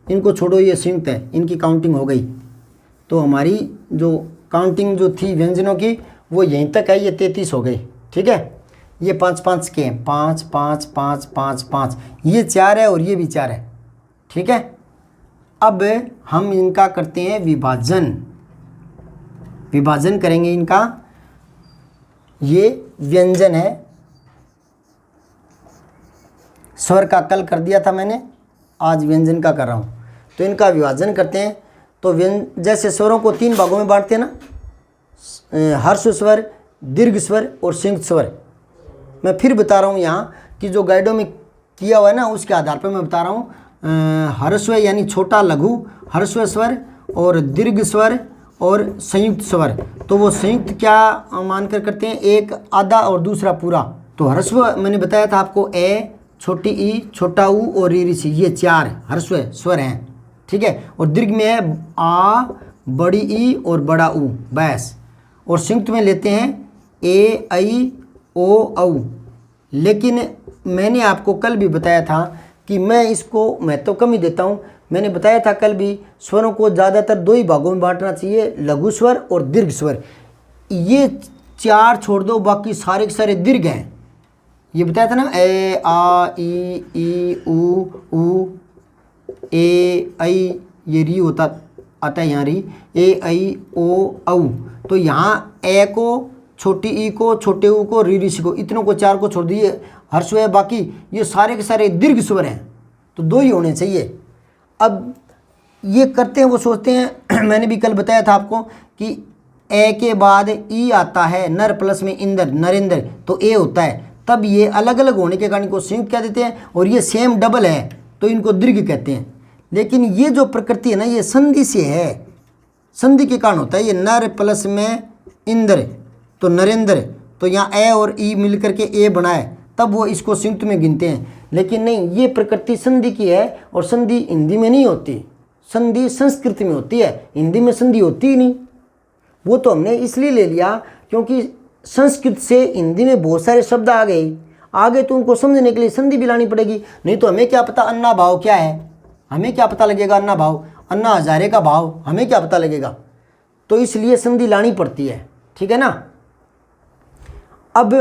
इनको छोड़ो, ये संयुक्त है, इनकी काउंटिंग हो गई। तो हमारी जो काउंटिंग जो थी व्यंजनों की वो यहीं तक है, ये 33 हो गई। ठीक है, ये 5 के हैं, 5 5 5 5 5, ये 4 है और ये भी 4 है। ठीक है, अब हम इनका करते हैं विभाजन। विभाजन करेंगे इनका, ये व्यंजन है, स्वर का कल कर दिया था मैंने, आज व्यंजन का कर रहा हूँ। तो इनका विभाजन करते हैं। तो जैसे स्वरों को 3 भागों में बांटते हैं ना, हर्ष स्वर, दीर्घ स्वर और संयुक्त स्वर। मैं फिर बता रहा हूँ यहाँ कि जो गाइडों में किया हुआ है ना, उसके आधार पर मैं बता रहा हूँ। हर्स्व यानी छोटा लघु हर्स्व स्वर और दीर्घ स्वर और संयुक्त स्वर। तो वो संयुक्त क्या मानकर करते हैं, एक आधा और दूसरा पूरा। तो हर्स्व मैंने बताया था आपको, ए, छोटी ई, छोटा ऊ और री सी, ये 4 हर्स्व स्वर हैं। ठीक है, और दीर्घ में है आ, बड़ी ई और बड़ा ऊ, बस। और संयुक्त में लेते हैं ए, आई, ओ, औ। लेकिन मैंने आपको कल भी बताया था कि मैं इसको महत्व कम ही देता हूँ। मैंने बताया था कल भी, स्वरों को ज़्यादातर 2 ही भागों में बांटना चाहिए, लघु स्वर और दीर्घ स्वर। ये 4 छोड़ दो, बाकी सारे के सारे दीर्घ हैं। ये बताया था ना, ए, आ, ई, ऊ, ए, आई, ये री होता आता है यहाँ री, ए, आई, ओ, औ। तो यहाँ ए को, छोटी ई को, छोटे ऊ को, री सी को, इतनों को 4 को छोड़ दिए हर्ष है, बाकी ये सारे के सारे दीर्घ स्वर हैं। तो 2 ही होने चाहिए। अब ये करते हैं, वो सोचते हैं मैंने भी कल बताया था आपको कि ए के बाद ई आता है, नर प्लस में इंद्र, नरेंद्र, तो ए होता है। तब ये अलग अलग होने के कारण इनको संयुक्त कह देते हैं, और ये सेम डबल है तो इनको दीर्घ कहते हैं। लेकिन ये जो प्रकृति है ना, ये संधि से है, संधि के कारण होता है। ये नर प्लस में इंद्र तो नरेंद्र, तो यहाँ ए और ई मिल करके ए बनाए, तब वो इसको संयुक्त में गिनते हैं। लेकिन नहीं, ये प्रकृति संधि की है, और संधि हिंदी में नहीं होती, संधि संस्कृत में होती है, हिंदी में संधि होती ही नहीं। वो तो हमने इसलिए ले लिया क्योंकि संस्कृत से हिंदी में बहुत सारे शब्द आ गए, आगे तो उनको समझने के लिए संधि भी लानी पड़ेगी। नहीं तो हमें क्या पता अन्ना भाव क्या है, हमें क्या पता लगेगा अन्ना भाव, अन्ना हजारे का भाव हमें क्या पता लगेगा। तो इसलिए संधि लानी पड़ती है। ठीक है ना। अब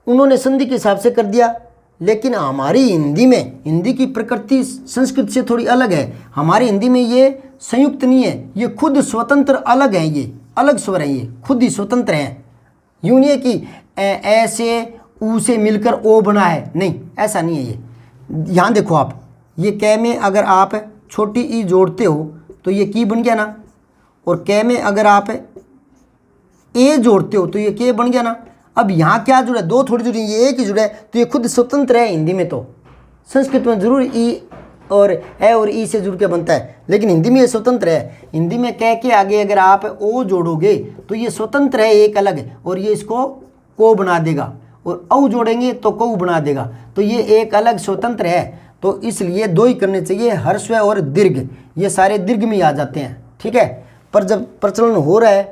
उन्होंने संधि के हिसाब से कर दिया, लेकिन हमारी हिंदी में, हिंदी की प्रकृति संस्कृत से थोड़ी अलग है। हमारी हिंदी में ये संयुक्त नहीं है, ये खुद स्वतंत्र अलग है, ये अलग स्वर है, ये खुद ही स्वतंत्र हैं। यूँ नहीं है कि ए से ऊ से मिलकर ओ बना है, नहीं, ऐसा नहीं है। ये यहाँ देखो आप, ये कै में अगर आप छोटी ई जोड़ते हो तो ये की बन गया ना, और कै में अगर आप ए जोड़ते हो तो ये के बन गया ना। अब यहाँ क्या जुड़ा है, 2 थोड़ी जुड़ी, ये एक ही जुड़ा है, तो ये खुद स्वतंत्र है। हिंदी में तो, संस्कृत में जरूर ई और ए और ई से जुड़ के बनता है, लेकिन हिंदी में ये स्वतंत्र है। हिंदी में कह के आगे अगर आप ओ जोड़ोगे तो ये स्वतंत्र है, एक अलग, और ये इसको को बना देगा, और औ जोड़ेंगे तो कौ बना देगा, तो ये एक अलग स्वतंत्र है। तो इसलिए 2 ही करने चाहिए, हर्स्व और दीर्घ, ये सारे दीर्घ में आ जाते हैं। ठीक है, पर जब प्रचलन हो रहा है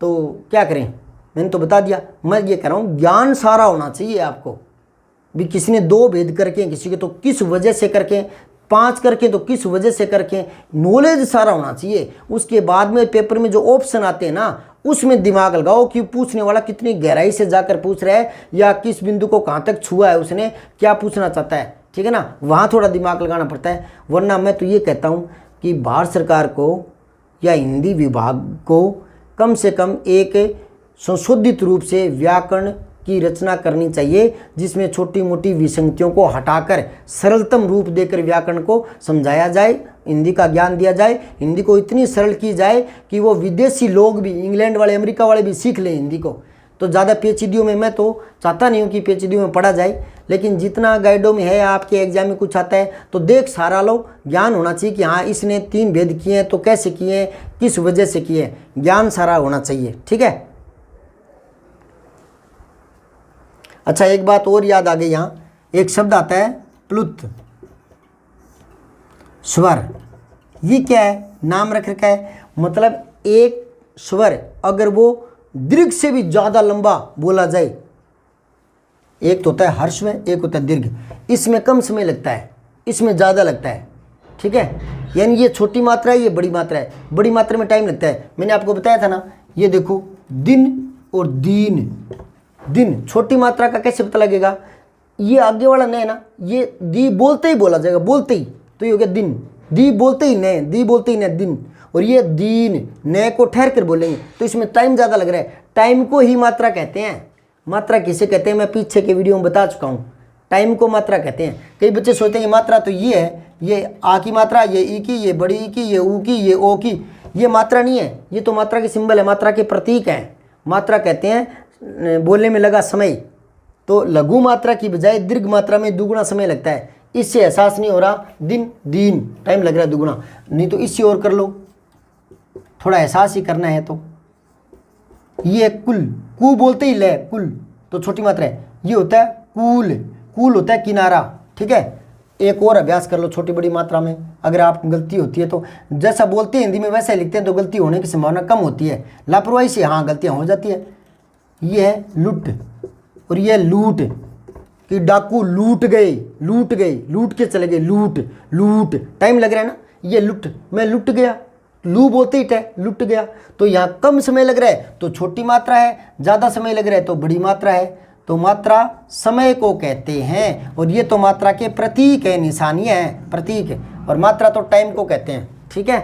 तो क्या करें, मैंने तो बता दिया। मैं ये कह रहा हूँ, ज्ञान सारा होना चाहिए आपको भी। किसी ने 2 भेद करके, किसी के तो किस वजह से करके, 5 करके तो किस वजह से करके, नॉलेज सारा होना चाहिए। उसके बाद में पेपर में जो ऑप्शन आते हैं ना, उसमें दिमाग लगाओ कि पूछने वाला कितनी गहराई से जाकर पूछ रहा है, या किस बिंदु को कहाँ तक छुआ है, उसने क्या पूछना चाहता है। ठीक है ना, वहाँ थोड़ा दिमाग लगाना पड़ता है। वरना मैं तो ये कहता हूँ कि भारत सरकार को या हिंदी विभाग को कम से कम एक संशोधित रूप से व्याकरण की रचना करनी चाहिए, जिसमें छोटी मोटी विसंगतियों को हटाकर सरलतम रूप देकर व्याकरण को समझाया जाए, हिंदी का ज्ञान दिया जाए। हिंदी को इतनी सरल की जाए कि वो विदेशी लोग भी, इंग्लैंड वाले, अमेरिका वाले भी सीख लें हिंदी को। तो ज़्यादा पीएचडीओ में, मैं तो चाहता नहीं हूँ कि पीएचडीओ में पढ़ा जाए, लेकिन जितना गाइडों में है, आपके एग्जाम में कुछ आता है तो देख सारा लो, ज्ञान होना चाहिए कि हाँ इसने 3 भेद किए हैं तो कैसे किए हैं, किस वजह से किए हैं, ज्ञान सारा होना चाहिए। ठीक है। अच्छा, एक बात और याद आ गई, यहाँ एक शब्द आता है प्लुत स्वर। ये क्या है, नाम रख रखा है, मतलब एक स्वर अगर वो दीर्घ से भी ज़्यादा लंबा बोला जाए, एक तो होता है हर्ष में, एक होता है दीर्घ, इसमें कम समय लगता है, इसमें ज़्यादा लगता है। ठीक है, यानी ये छोटी मात्रा है, ये बड़ी मात्रा है। बड़ी मात्रा में टाइम लगता है, मैंने आपको बताया था ना। ये देखो दिन और दीन, दिन छोटी मात्रा का कैसे पता लगेगा, ये आगे वाला न है ना, ये दी बोलते ही बोला जाएगा, बोलते ही, तो ये हो गया दिन। दी बोलते ही न, दी बोलते ही न दिन, और ये दीन न को ठहर कर बोलेंगे तो इसमें टाइम ज़्यादा लग रहा है। टाइम को ही मात्रा कहते हैं। मात्रा किसे कहते हैं मैं पीछे के वीडियो में बता चुका हूँ। टाइम को मात्रा कहते हैं। कई बच्चे सोचते हैं मात्रा तो ये है, ये आ की मात्रा, ये ई की, ये बड़ी ई की, ये ऊ की, ये ओ की। ये मात्रा नहीं है, ये तो मात्रा के सिंबल है, मात्रा के प्रतीक हैं। मात्रा कहते हैं बोलने में लगा समय। तो लघु मात्रा की बजाय दीर्घ मात्रा में दुगुना समय लगता है। इससे एहसास नहीं हो रहा दिन दीन टाइम लग रहा है दुगुना, नहीं तो इससे और कर लो, थोड़ा एहसास ही करना है। तो ये कुल, कु बोलते ही ले, कुल तो छोटी मात्रा है। ये होता है कूल, कूल होता है किनारा। ठीक है, एक और अभ्यास कर लो छोटी बड़ी मात्रा में। अगर आप गलती होती है तो जैसा बोलते हैं हिंदी में वैसा लिखते हैं तो गलती होने की संभावना कम होती है। लापरवाही से हाँ गलतियाँ हो जाती है। ये है लुट और ये लूट, कि डाकू लूट गए, लूट गए, लूट के चले गए, लूट, लूट टाइम लग रहा है ना। ये लुट, मैं लुट गया, लू बोलते ही लुट गया। तो यहाँ कम समय लग रहा है तो छोटी मात्रा है, ज़्यादा समय लग रहा है तो बड़ी मात्रा है। तो मात्रा समय को कहते हैं, और ये तो मात्रा के प्रतीक है, निशानियाँ हैं, प्रतीक है। और मात्रा तो टाइम को कहते हैं। ठीक है,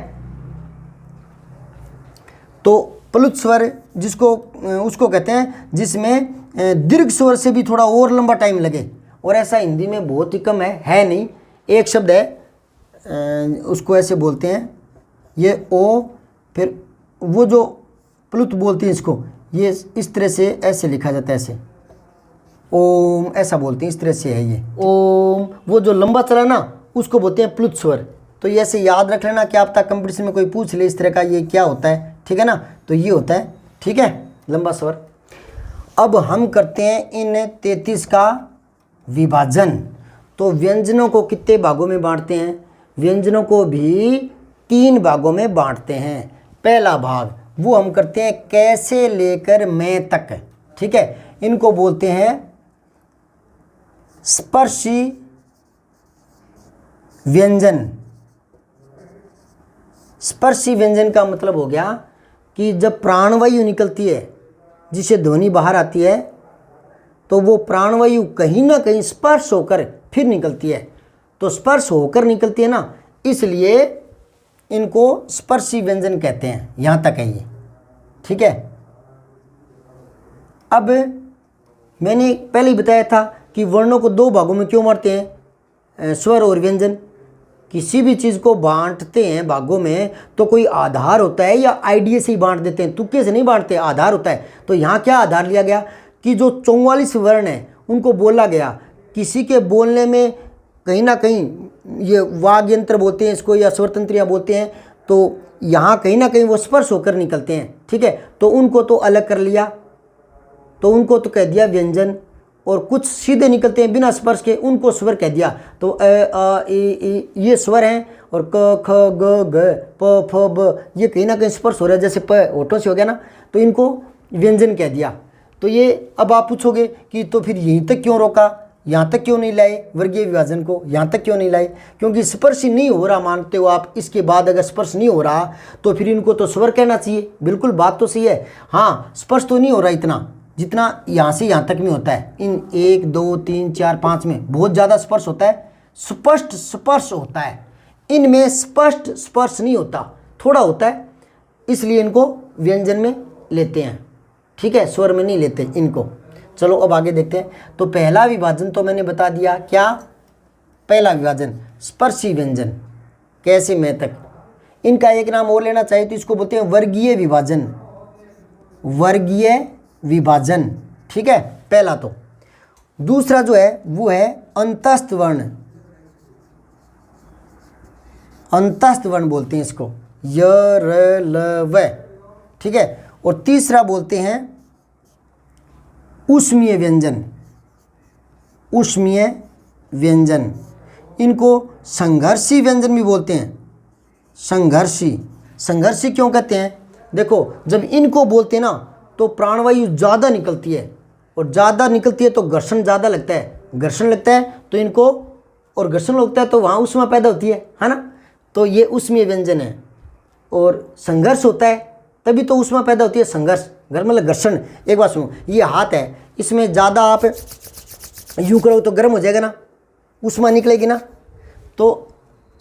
तो प्लुत स्वर जिसको उसको कहते हैं जिसमें दीर्घ स्वर से भी थोड़ा और लंबा टाइम लगे, और ऐसा हिंदी में बहुत ही कम है नहीं। एक शब्द है उसको ऐसे बोलते हैं, ये ओ, फिर वो जो प्लुत बोलते हैं इसको, ये इस तरह से ऐसे लिखा जाता है, ऐसे ओम ऐसा बोलते हैं, इस तरह से है ये ओम। वो जो लंबा चला ना उसको बोलते हैं प्लुत स्वर। तो ये ऐसे याद रख लेना कि आप तक कंपटीशन में कोई पूछ ले इस तरह का ये क्या होता है। ठीक है ना, तो ये होता है, ठीक है, लंबा स्वर। अब हम करते हैं इन 33 का विभाजन। तो व्यंजनों को कितने भागों में बांटते हैं? व्यंजनों को भी 3 भागों में बांटते हैं। पहला भाग वो हम करते हैं कैसे लेकर मैं तक। ठीक है, इनको बोलते हैं स्पर्शी व्यंजन। स्पर्शी व्यंजन का मतलब हो गया कि जब प्राणवायु निकलती है, जिसे ध्वनि बाहर आती है, तो वो प्राणवायु कहीं ना कहीं स्पर्श होकर फिर निकलती है। तो स्पर्श होकर निकलती है ना, इसलिए इनको स्पर्शी व्यंजन कहते हैं। यहाँ तक है ये। ठीक है, अब मैंने पहले ही बताया था कि वर्णों को 2 भागों में क्यों बांटते हैं, स्वर और व्यंजन। किसी भी चीज़ को बांटते हैं भागों में तो कोई आधार होता है, या आइडिया से ही बांट देते हैं, तुक्के से नहीं बांटते, आधार होता है। तो यहाँ क्या आधार लिया गया कि जो 44 वर्ण हैं उनको बोला गया। किसी के बोलने में कहीं ना कहीं ये वाग यंत्र बोलते हैं इसको, या स्वरतंत्रियाँ बोलते हैं, तो यहाँ कहीं ना कहीं वो स्पर्श होकर निकलते हैं। ठीक है, तो उनको तो अलग कर लिया, तो उनको तो कह दिया व्यंजन। और कुछ सीधे निकलते हैं बिना स्पर्श के, उनको स्वर कह दिया। तो अ आ ई ये स्वर हैं, और क ख ग घ प फ ब ये कहीं ना कहीं स्पर्श हो रहा है, जैसे प होठों से हो गया ना, तो इनको व्यंजन कह दिया। तो ये अब आप पूछोगे कि तो फिर यहीं तक क्यों रोका, यहाँ तक क्यों नहीं लाए वर्गीय विभाजन को, यहाँ तक क्यों नहीं लाए? क्योंकि स्पर्श ही नहीं हो रहा मानते हो आप। इसके बाद अगर स्पर्श नहीं हो रहा तो फिर इनको तो स्वर कहना चाहिए। बिल्कुल बात तो सही है। हाँ, स्पर्श तो नहीं हो रहा इतना जितना यहाँ से यहाँ तक में होता है। इन 1 2 3 4 5 में बहुत ज़्यादा स्पर्श होता है, स्पष्ट स्पर्श होता है। इनमें स्पष्ट स्पर्श नहीं होता, थोड़ा होता है, इसलिए इनको व्यंजन में लेते हैं। ठीक है, स्वर में नहीं लेते इनको। चलो अब आगे देखते हैं। तो पहला विभाजन तो मैंने बता दिया, क्या पहला विभाजन स्पर्शी व्यंजन, कैसे मैं तक। इनका एक नाम और लेना चाहिए तो इसको बोलते हैं वर्गीय विभाजन। वर्गीय विभाजन, ठीक है, पहला। तो दूसरा जो है वो है अंतस्थ वर्ण। अंतस्थ वर्ण बोलते हैं इसको, य र ल व। ठीक है, और तीसरा बोलते हैं ऊष्मीय व्यंजन। ऊष्मीय व्यंजन, इनको संघर्षी व्यंजन भी बोलते हैं। संघर्षी, संघर्षी क्यों कहते हैं? देखो, जब इनको बोलते हैं ना तो प्राणवायु ज़्यादा निकलती है, और ज़्यादा निकलती है तो घर्षण ज़्यादा लगता है। घर्षण लगता है तो इनको, और घर्षण लगता है तो वहाँ ऊष्मा पैदा होती है ना। तो ये ऊष्मीय व्यंजन है। और संघर्ष होता है तभी तो ऊष्मा पैदा होती है। संघर्ष, घर मतलब घर्षण। एक बात सुनो, ये हाथ है, इसमें ज़्यादा आप यूँ करो तो गर्म हो जाएगा ना, ऊष्मा निकलेगी ना। तो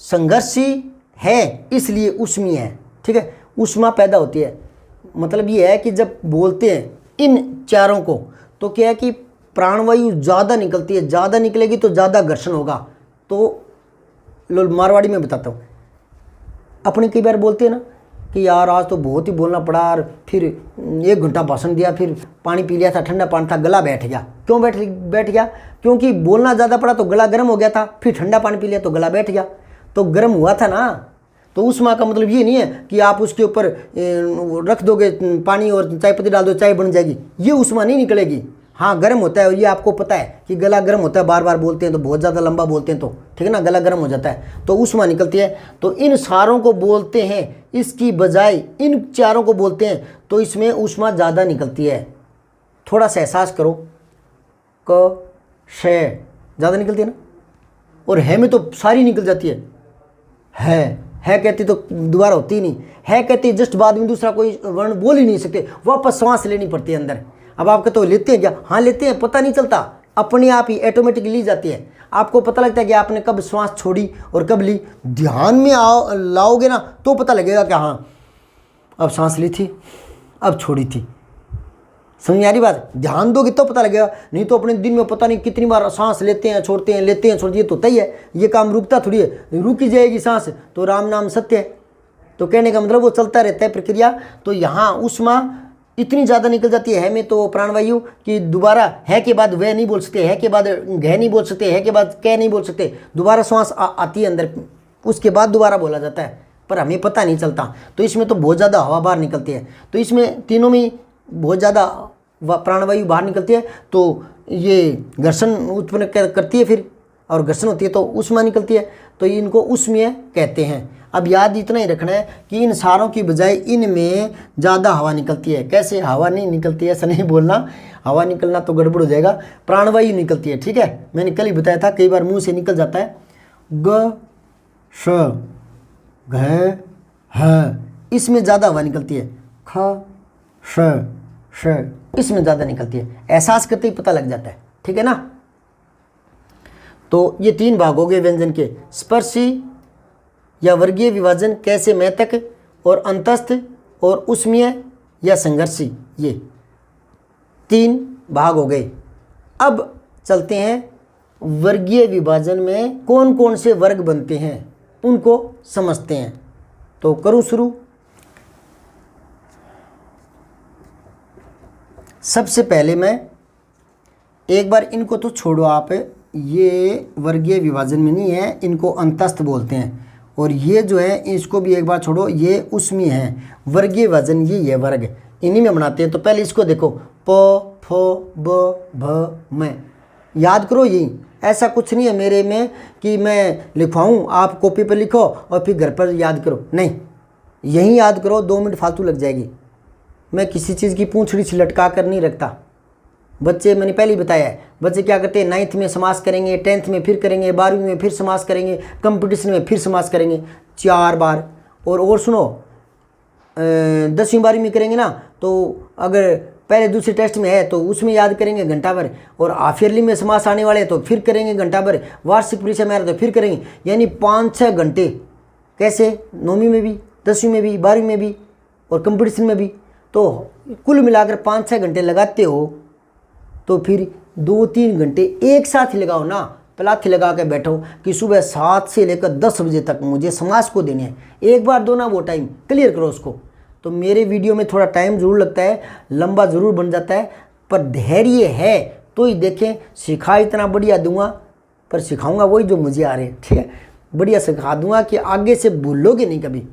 संघर्षी है इसलिए ऊष्मीय है, ठीक है, ऊष्मा पैदा होती है। मतलब ये है कि जब बोलते हैं इन चारों को तो क्या है कि प्राणवायु ज़्यादा निकलती है, ज़्यादा निकलेगी तो ज़्यादा घर्षण होगा। तो लो मारवाड़ी में बताता हूँ, अपने कई बार बोलते हैं ना कि यार आज तो बहुत ही बोलना पड़ा और फिर 1 घंटा भाषण दिया, फिर पानी पी लिया था, ठंडा पानी था, गला बैठ गया। क्यों बैठ गया? क्योंकि बोलना ज़्यादा पड़ा तो गला गर्म हो गया था, फिर ठंडा पानी पी लिया तो गला बैठ गया, तो गर्म हुआ था ना। तो ऊष्मा का मतलब ये नहीं है कि आप उसके ऊपर रख दोगे पानी और चाय पत्ती डाल दो चाय बन जाएगी, ये ऊष्मा नहीं निकलेगी। हाँ गर्म होता है, और ये आपको पता है कि गला गर्म होता है, बार बार बोलते हैं तो, बहुत ज़्यादा लंबा बोलते हैं तो, ठीक है ना, गला गर्म हो जाता है तो ऊष्मा निकलती है। तो इन सारों को बोलते हैं, इसकी बजाय इन चारों को बोलते हैं तो इसमें ऊष्मा ज़्यादा निकलती है। थोड़ा सा एहसास करो, क श ज़्यादा निकलती है ना, और है में तो सारी निकल जाती है कहती तो दोबारा होती ही नहीं, है कहती जस्ट बाद में दूसरा कोई वर्ण बोल ही नहीं सकते, वापस सांस लेनी पड़ती है अंदर। अब आप कहते हो लेते हैं क्या? हाँ लेते हैं, पता नहीं चलता, अपने आप ही ऑटोमेटिकली ली जाती है। आपको पता लगता है कि आपने कब श्वास छोड़ी और कब ली। ध्यान में लाओगे ना तो पता लगेगा कि हाँ अब सांस ली थी, अब छोड़ी थी। समझ आ रही बात? ध्यान दोगे तो पता लगेगा, नहीं तो अपने दिन में पता नहीं कितनी बार सांस लेते हैं छोड़ते हैं, लेते हैं छोड़ते हैं, तो होता ही है। ये काम रुकता थोड़ी है, रुक ही जाएगी सांस तो राम नाम सत्य है। तो कहने का मतलब वो चलता रहता है प्रक्रिया। तो यहाँ ऊष्मा इतनी ज़्यादा निकल जाती है में तो प्राणवायु कि दोबारा है के बाद वह नहीं बोल सकते, है के बाद घ नहीं बोल सकते, है के बाद कै नहीं बोल सकते, दोबारा श्वास आती है अंदर, उसके बाद दोबारा बोला जाता है, पर हमें पता नहीं चलता। तो इसमें तो बहुत ज़्यादा हवा बाहर निकलती है, तो इसमें तीनों में बहुत ज़्यादा प्राणवायु बाहर निकलती है। तो ये घर्षण उत्पन्न करती है फिर, और घर्षण होती है तो ऊष्मा निकलती है, तो इनको ऊष्मीय कहते हैं। अब याद इतना ही रखना है कि इन सारों की बजाय इनमें ज़्यादा हवा निकलती है। कैसे? हवा नहीं निकलती है ऐसा नहीं बोलना, हवा निकलना तो गड़बड़ हो जाएगा, प्राणवायु निकलती है, ठीक है। मैंने कल ही बताया था, कई बार मुंह से निकल जाता है। ग श घ ह इसमें ज़्यादा हवा निकलती है, ख श इसमें ज़्यादा निकलती है। एहसास करते ही पता लग जाता है, ठीक है ना। तो ये 3 भाग हो गए व्यंजन के, स्पर्शी या वर्गीय विभाजन, कैसे मैतक और अंतस्थ, और ऊष्मीय या संघर्षी, ये 3 भाग हो गए। अब चलते हैं वर्गीय विभाजन में कौन कौन से वर्ग बनते हैं उनको समझते हैं। तो करूँ शुरू। सबसे पहले मैं एक बार इनको तो छोड़ो आप, ये वर्गीय विभाजन में नहीं है, इनको अंतस्थ बोलते हैं। और ये जो है इसको भी एक बार छोड़ो, ये उसमें है वर्गीय विभाजन, ये वर्ग इन्हीं में बनाते हैं। तो पहले इसको देखो, प फ ब भ म, याद करो। यही ऐसा कुछ नहीं है मेरे में कि मैं लिखवाऊँ, आप कॉपी पर लिखो और फिर घर पर याद करो, नहीं, यहीं याद करो, 2 मिनट फालतू लग जाएगी। मैं किसी चीज़ की पूंछड़ी से लटका कर नहीं रखता। बच्चे, मैंने पहले ही बताया है, बच्चे क्या करते हैं, 9th में समास करेंगे, 10th में फिर करेंगे, 12वीं में फिर समास करेंगे, कंपटीशन में फिर समास करेंगे 4 बार। और सुनो, 10वीं 12वीं में करेंगे ना, तो अगर पहले दूसरे टेस्ट में है तो उसमें याद करेंगे घंटा भर, और हाफ ईयरली में समास आने वाले तो फिर करेंगे घंटा भर, वार्षिक परीक्षा में आ रहा तो फिर करेंगे, यानी 5-6 घंटे। कैसे? 9वीं में भी, 10वीं में भी, 12वीं में भी और कंपटीशन में भी। तो कुल मिलाकर 5-6 घंटे लगाते हो तो फिर 2-3 घंटे एक साथ ही लगाओ ना, पलाथी लगा के बैठो कि सुबह 7 से लेकर 10 बजे तक मुझे समास को देने हैं। एक बार दो ना, वो टाइम क्लियर करो उसको। तो मेरे वीडियो में थोड़ा टाइम ज़रूर लगता है, लंबा ज़रूर बन जाता है, पर धैर्य है तो ही देखें। सिखा इतना बढ़िया दूंगा, पर सिखाऊंगा वही जो मुझे आ रहे हैं, ठीक है। बढ़िया सिखा दूंगा कि आगे से भूलोगे नहीं कभी।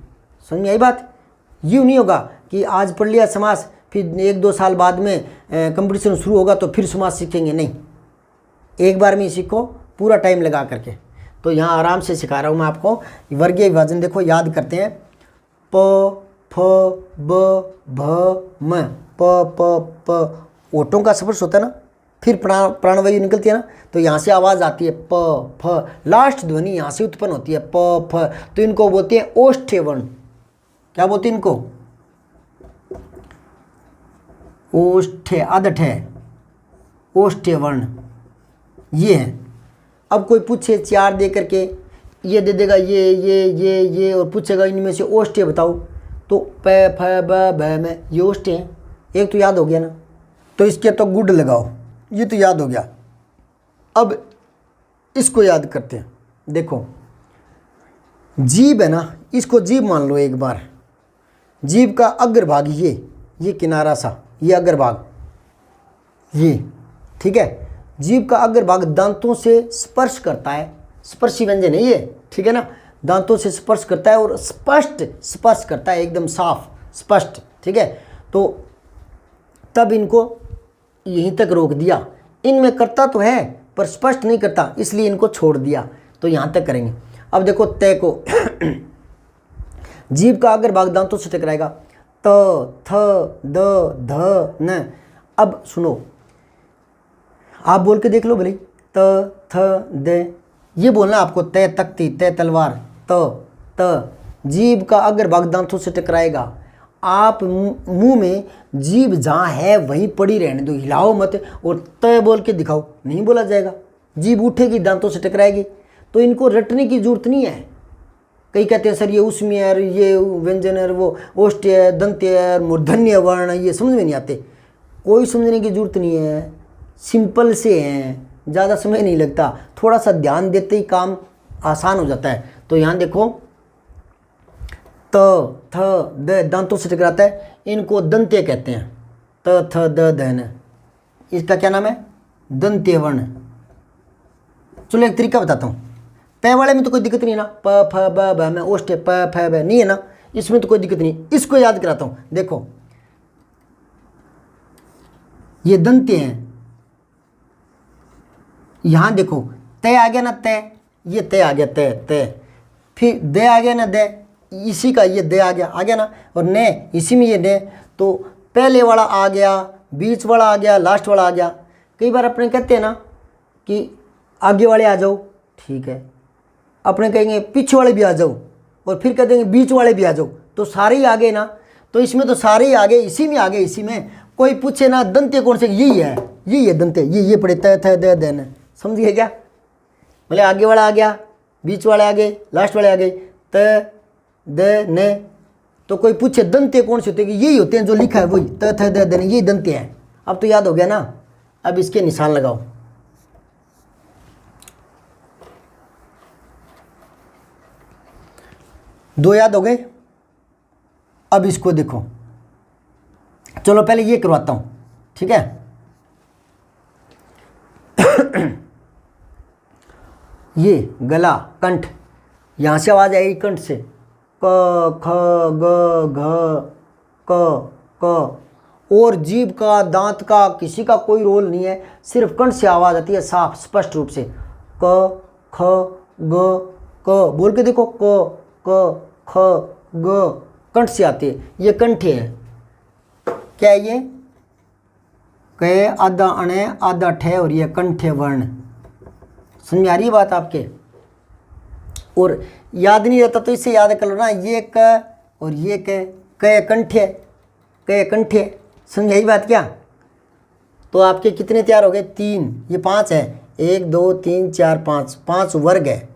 समझ में आई बात? यूँ नहीं होगा कि आज पढ़ लिया समास, फिर 1-2 साल बाद में कंपटीशन शुरू होगा तो फिर समास सीखेंगे, नहीं, एक बार में ही सीखो पूरा टाइम लगा करके। तो यहाँ आराम से सिखा रहा हूँ मैं आपको। वर्गीय विभाजन देखो, याद करते हैं, प फ ब भ म, प प प ओठों का स्पर्श होता है ना, फिर प्राणवायु निकलती है ना, तो यहाँ से आवाज़ आती है प फ, लास्ट ध्वनि यहाँ से उत्पन्न होती है प फ, तो इनको बोलते हैं ओष्ठ्य वर्ण। क्या बोलते हैं इनको? ओष्ठ्य, आदठ है ओष्ठ्य वर्ण, ये है। अब कोई पूछे 4 दे करके, ये दे देगा ये और पूछेगा इनमें से ओष्ठ्य बताओ, तो प फ ब भ में ये ओष्ठ्य है। एक तो याद हो गया ना, तो इसके तो गुड लगाओ, ये तो याद हो गया। अब इसको याद करते हैं। देखो जीभ है ना, इसको जीभ मान लो एक बार। जीभ का अग्रभाग ये किनारा सा, ये अग्रभाग ये, ठीक है। जीभ का अग्रभाग दांतों से स्पर्श करता है, स्पर्शी व्यंजन है ये, ठीक है ना। दांतों से स्पर्श करता है और स्पष्ट स्पर्श करता है, एकदम साफ स्पष्ट, ठीक है। तो तब इनको यहीं तक रोक दिया। इनमें करता तो है पर स्पष्ट नहीं करता, इसलिए इनको छोड़ दिया, तो यहाँ तक करेंगे। अब देखो तय को जीभ का अग्रभाग दांतों से टकराएगा, त थ द ध न। अब सुनो, आप बोल के देख लो भले, त थ द, ये बोलना आपको, तय तख्ती, तय तलवार, त जीभ का अग्रभाग दांतों से टकराएगा। आप मुंह में जीभ जहाँ है वहीं पड़ी रहने दो, हिलाओ मत, और तय बोल के दिखाओ, नहीं बोला जाएगा। जीभ उठेगी, दांतों से टकराएगी, तो इनको रटने की जरूरत नहीं है। कई कहते हैं सर ये उसमें है, ये व्यंजन है, वो ओष्ठ्य है, दंत्य है, मूर्धन्य वर्ण, ये समझ में नहीं आते। कोई समझने की जरूरत नहीं है, सिंपल से हैं, ज़्यादा समय नहीं लगता, थोड़ा सा ध्यान देते ही काम आसान हो जाता है। तो यहाँ देखो त थ द दांतों से टकराता है, इनको दंत्य कहते हैं। त थ द ध न, इसका क्या नाम है? दंत्य वर्ण। चलो एक तरीका बताता हूँ। प वाले में तो कोई दिक्कत नहीं है ना, प फ ब भ में ओष्ठ्य प फ ब नहीं है ना, इसमें तो कोई दिक्कत नहीं। इसको याद कराता हूँ। देखो ये दंत्य हैं, यहाँ देखो तय आ गया ना, तय, ये तय आ गया, तय तय, फिर दे आ गया ना, दे, इसी का ये दे आ गया ना, और ने इसी में ये ने, तो पहले वाला आ गया, बीच वाला आ गया, लास्ट वाला आ गया। कई बार अपने कहते हैं ना कि आगे वाले आ जाओ, ठीक है, अपने कहेंगे पीछे वाले भी आ जाओ, और फिर कह देंगे बीच वाले भी आ जाओ, तो सारे ही आ गए ना। तो इसमें तो सारे ही आ गए, इसी में आ गए, इसी में। कोई पूछे ना दंत्य कौन से, यही है दंत्य, ये पड़े तय थ द द न, समझ गए क्या? बोले आगे वाला आ गया, बीच वाले आ गए, लास्ट वाले आ गए, त द न। तो कोई पूछे दंत्य कौन से होते हैं, यही होते हैं जो लिखा है वही, त थ द द न, यही दंत्य है। अब तो याद हो गया ना। अब इसके निशान लगाओ। दो याद हो गए। अब इसको देखो, चलो पहले ये करवाता हूं, ठीक है। ये गला, कंठ, यहां से आवाज आएगी कंठ से, क ख ग घ क क। और जीभ का, दांत का, किसी का कोई रोल नहीं है, सिर्फ कंठ से आवाज आती है साफ स्पष्ट रूप से, क ख ग क। बोल के देखो, क क ख ग, कंठ से आती है, ये कंठ है। क्या है ये? क आधा अणे आधा ठे, और ये कंठे वर्ण। समझ आ रही है बात आपके? और याद नहीं रहता तो इससे याद कर लो ना, ये क और ये क कंठे, क कंठे। समझ आई बात क्या? तो आपके कितने तैयार हो गए? 3, ये 5 है, 1 2 3 4 5, 5 वर्ग है।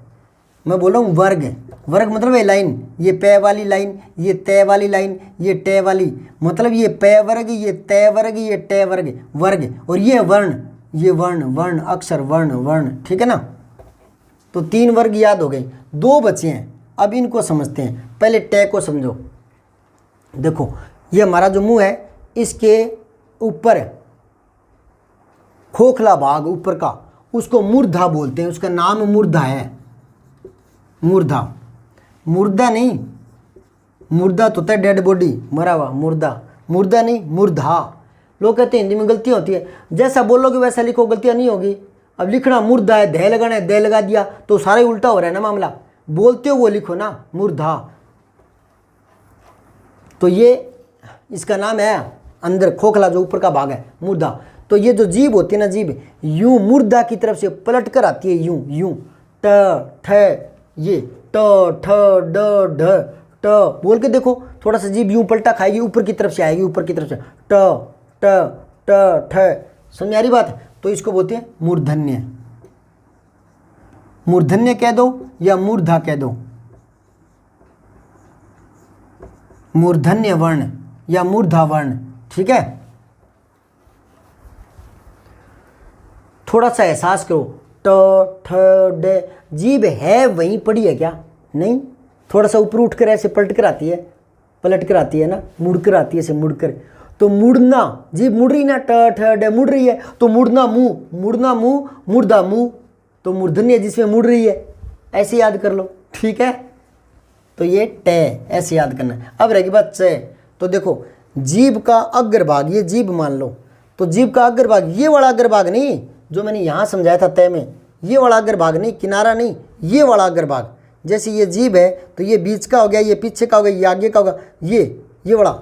मैं बोल रहा हूँ वर्ग, वर्ग मतलब ये लाइन, ये पै वाली लाइन, ये तय वाली लाइन, ये टे वाली, मतलब ये पै वर्ग, ये तय वर्ग, ये टे वर्ग, वर्ग। और ये वर्ण, ये वर्ण, वर्ण अक्षर, वर्ण वर्ण, ठीक है ना। तो 3 वर्ग याद हो गए, 2 बचे हैं। अब इनको समझते हैं। पहले टे को समझो। देखो ये हमारा जो मुंह है, इसके ऊपर खोखला भाग ऊपर का, उसको मूर्धा बोलते हैं, उसका नाम मूर्धा है। मूर्धा, मुर्दा नहीं, मुर्दा तो होता है डेड बॉडी, मरा हुआ, मुर्दा, मुर्दा नहीं, मूर्धा। लोग कहते हैं हिंदी में गलती होती है, जैसा बोलोगे वैसा लिखो, गलतियां नहीं होगी। अब लिखना मुर्दा है, दह लगाना है, दह लगा दिया तो सारा ही उल्टा हो रहा है ना मामला। बोलते हो वो लिखो ना, मूर्धा। तो ये इसका नाम है, अंदर खोखला जो ऊपर का भाग है, मूर्धा। तो ये जो जीभ होती है ना, जीभ यूं मूर्धा की तरफ से पलट कर आती है, यूं यूं, ट ठ, ये ट ठ ड ढ ट बोल के देखो, थोड़ा सा जीभ यूं पलटा खाएगी, ऊपर की तरफ से आएगी, ऊपर की तरफ से ट ट ट ठ। समझ आ रही बात? तो इसको बोलते हैं मूर्धन्य। मूर्धन्य कह दो या मूर्धा कह दो, मूर्धन्य वर्ण या मूर्धा वर्ण, ठीक है। थोड़ा सा एहसास करो, ट ठ ड, जीभ है वहीं पड़ी है क्या? नहीं, थोड़ा सा ऊपर उठ कर ऐसे पलट कर आती है, पलट कर आती है ना, मुड़ कर आती है, ऐसे मुड़ कर। तो मुड़ना, जीभ मुड़ रही ना, ट ठ ड मुड़ रही है, तो मुड़ना मुंह, मुड़ना मुंह, मुर्दा मुंह, तो मूर्धन्य जिसमें मुड़ रही है, ऐसे याद कर लो, ठीक है। तो ये टे ऐसे याद करना है। अब रहेगी बात च। तो देखो जीभ का अग्रभाग, ये जीभ मान लो, तो जीभ का अग्रभाग, ये वाला अग्रभाग नहीं जो मैंने यहाँ समझाया था तय में, ये वाला अग्रभाग नहीं, किनारा नहीं, ये वाला अग्रभाग। जैसे ये जीभ है तो ये बीच का हो गया, ये पीछे का हो गया, ये आगे का होगा, ये वाला,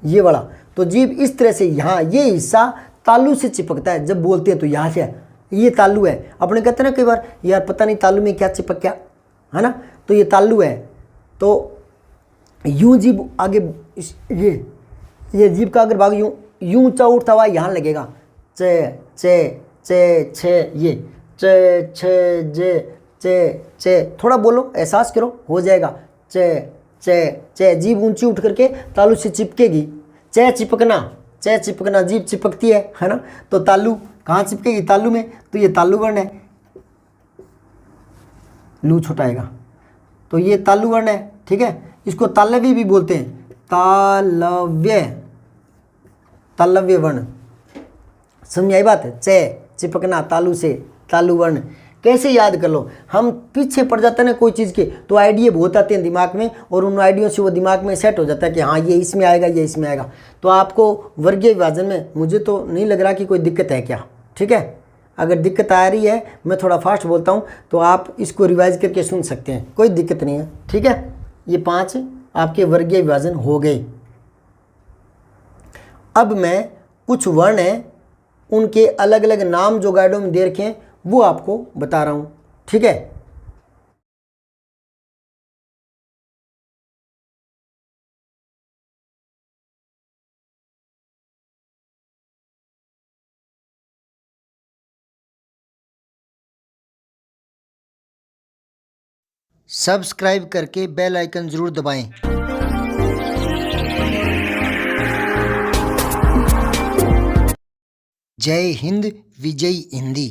ये वाला। तो जीभ इस तरह से यहाँ ये हिस्सा तालू से चिपकता है, जब बोलते हैं तो यहाँ से ये तालू है। अपने कहते हैं ना कई बार, यार पता नहीं तालू में क्या चिपक गया, है ना, तो ये तालू है। तो यूं जीभ आगे, ये जीभ का अग्रभाग यूं ऊंचा उठता हुआ यहाँ लगेगा, चे चे चे छे, ये चे छे जे चे चे, थोड़ा बोलो, एहसास करो, हो जाएगा। चे चे चे, जीभ ऊंची उठ करके तालू से चिपकेगी। चे चिपकना, चे चिपकना, जीभ चिपकती है ना, तो तालू कहाँ चिपकेगी? तालू में। तो ये तालु वर्ण है, लू छुटाएगा, तो ये तालु वर्ण है, ठीक है। इसको तालव्य भी बोलते हैं, तालव्य, तालव्य वर्ण। समझ आई बात? चे चिपकना तालू से, तालु वर्ण। कैसे याद कर लो, हम पीछे पड़ जाते हैं ना कोई चीज़ के, तो आइडिया बहुत आते हैं दिमाग में, और उन आइडियों से वो दिमाग में सेट हो जाता है कि हाँ ये इसमें आएगा, ये इसमें आएगा। तो आपको वर्गीय विभाजन में मुझे तो नहीं लग रहा कि कोई दिक्कत है क्या, ठीक है। अगर दिक्कत आ रही है, मैं थोड़ा फास्ट बोलता हूँ, तो आप इसको रिवाइज करके सुन सकते हैं, कोई दिक्कत नहीं है, ठीक है। ये 5 आपके वर्गीय विभाजन हो गए। अब मैं कुछ वर्ण हैं, उनके अलग अलग नाम जो गाइडों में दे रखे हैं वो आपको बता रहा हूँ, ठीक है। सब्सक्राइब करके बेल आइकन जरूर दबाएं। जय हिंद, विजय हिंदी।